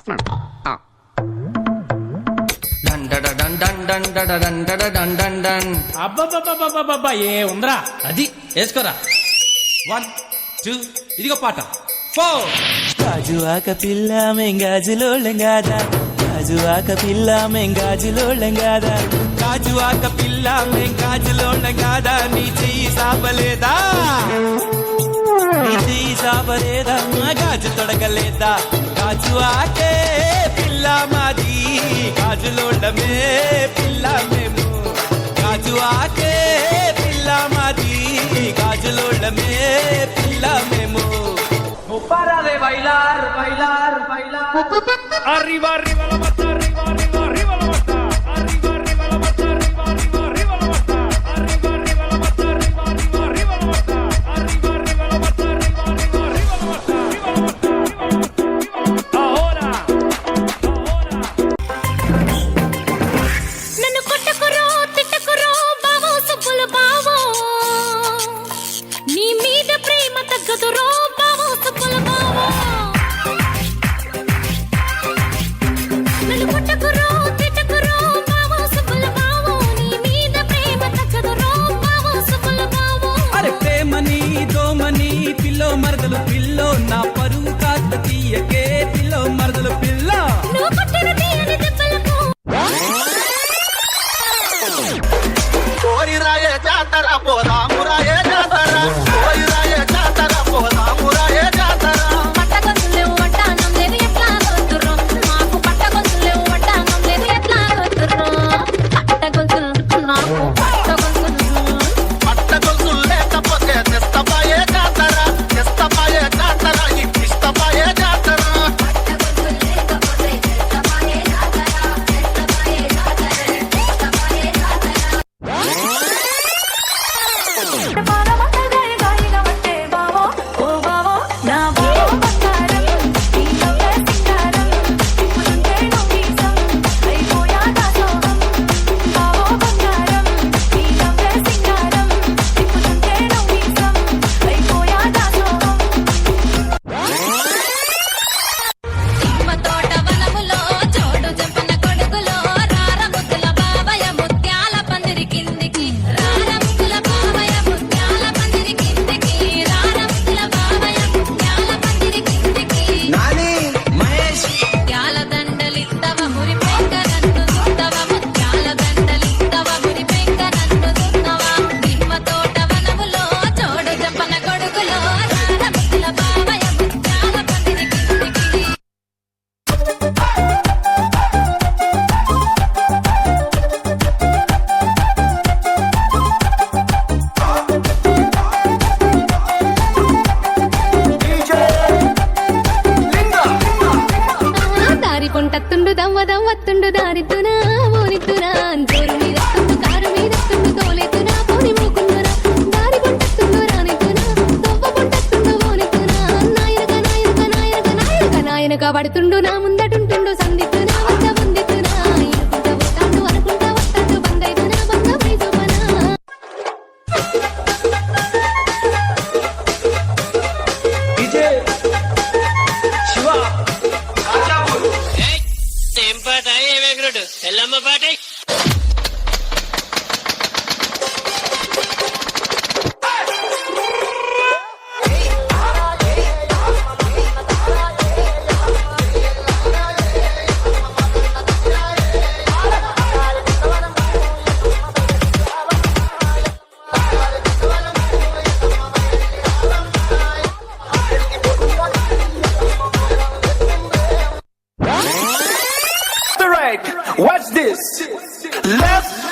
వస్తున్నాను. అబ్బబ్బబ్బబ్బబ్బబ్బా ఏ ఉందరా అది వేసుకోరా 1 2 ఇదిగో పాట 4 గాజు ఆక పిల్ల మెంగాజులోళ్ళం కాదా గాజు ఆక పిల్ల మెంగాజులోళ్ళం కాదా గాజు ఆక పిల్ల మెంగాజులోళ్ళం కాదా నీ చెయ్యి సాపలేదా నీ చెయ్యి సాపలేదా మా గాజు తొడగలేదా గాజు ఆకే పిల్ల మాది గాజులోళ్ళమే పిల్ల మేము గాజు ఆకే పిల్ల మాది గాజులోళ్ళమే పిల్ల మేము Para de bailar, bailar, bailar. Arriba, arriba la mata, arriba, arriba, arriba la mata. Arriba, arriba la mata, arriba, arriba, arriba la mata. Arriba, arriba la mata, arriba, arriba, arriba la mata. Arriba, arriba la mata, arriba, arriba, arriba la mata. Arriba la mata, arriba la mata. Ahora, ahora. నన్ను కొట్టకురో తిట్టకురో బావో సుబ్బులు బావో నీ మీద ప్రేమ తగ్గదురో బావో సుబ్బులు బావో నన్ను కొట్టకురో తిట్టకురో బావో సుబ్బులు బావో నీ మీద ప్రేమ తగ్గదురో బావో సుబ్బులు బావో అరే ప్రేమని దోమని పిల్లో మరదలు పిల్లో నా పరువు కాస్త తీయకే పిల్లో మరదలు పిల్ల నువ్వు కొట్టిన తీయని దెబ్బలకు కోరిరాయే జాతర పోదామురాయే జాతర కోరిరాయే జాతర పోదామురాయే జాతర పట్టగొంతులేవు వడ్డానం లేదు ఎట్లా కొట్టుర్రో మాకు పట్టగొంతులేవు వడ్డానం లేదు ఎట్లా కొట్టుర్రో పట్టగొంతులు నాకు పట్టగొంతులు పట్టగొలుసులు లేకపోతే తెస్తపాయే జాతర తెస్తపాయే జాతర ఇష్టపాయే జాతర పట్టగొంతులు లేకపోతే తెస్తపాయే జాతర తెస్తపాయే జాతర తెస్తపాయే జాతర పారమంతగా గాయిగా వట్టే బావో ఓ బావో నా బావో బంగారం నీ నవ్వే సింగారం తిప్పుతుంటే నవ్వీసం అయిపోయా దాసోహం బావో బంగారం నీ నవ్వే సింగారం తిప్పుతుంటే నవ్వీసం అయిపోయా దాసోహం తిమ్మ తోట వనములో చోడు జంపన కొడుకులో రారముద్దుల బావయ్య ముత్యాల పందిరి కిందికి రారముద్దుల బావయ్య ముత్యాల పందిరి కిందికి రారముద్దుల బావయ్య ముత్యాల పందిరి కిందికి నాని మహేష్ ముత్యాల దండలిత్తవ మురి పెంక నన్ను దుత్తవ ముత్యాల దండలిత్తవ మురి పెంక నన్ను దుత్తవ తిమ్మ తోట వనములో చోడు జంపన కొడుకులో రారముద్దుల బావయ్య ముత్యాల పందిరి కిందికి దారి పొంటత్తుండు దవ్వ దవ్వత్తుండు దారిద్దునా ఓనిద్దునా జోరు మీదత్తుండు కారు మీదత్తుండు తోలెత్తునా పోని మూకుండునా దారి పొంటత్తుండు రానిద్దునా దవ్వ పొంటత్తుండు ఓనిద్దునా నాయనక నాయనక నాయనక నాయనక నాయనక పడుతుండు నా ముందటుంటుండు సందిద్దునా వద్ద వందిద్దునా ఇనుకుంట వస్తాడు అనుకుంటా వస్తాడు బందైదునా బంధమై చూపనా విజయ్ శివ ఏం పాట ఏ వెంకరుడు ఎల్లమ్మ పాట Right, watch this. left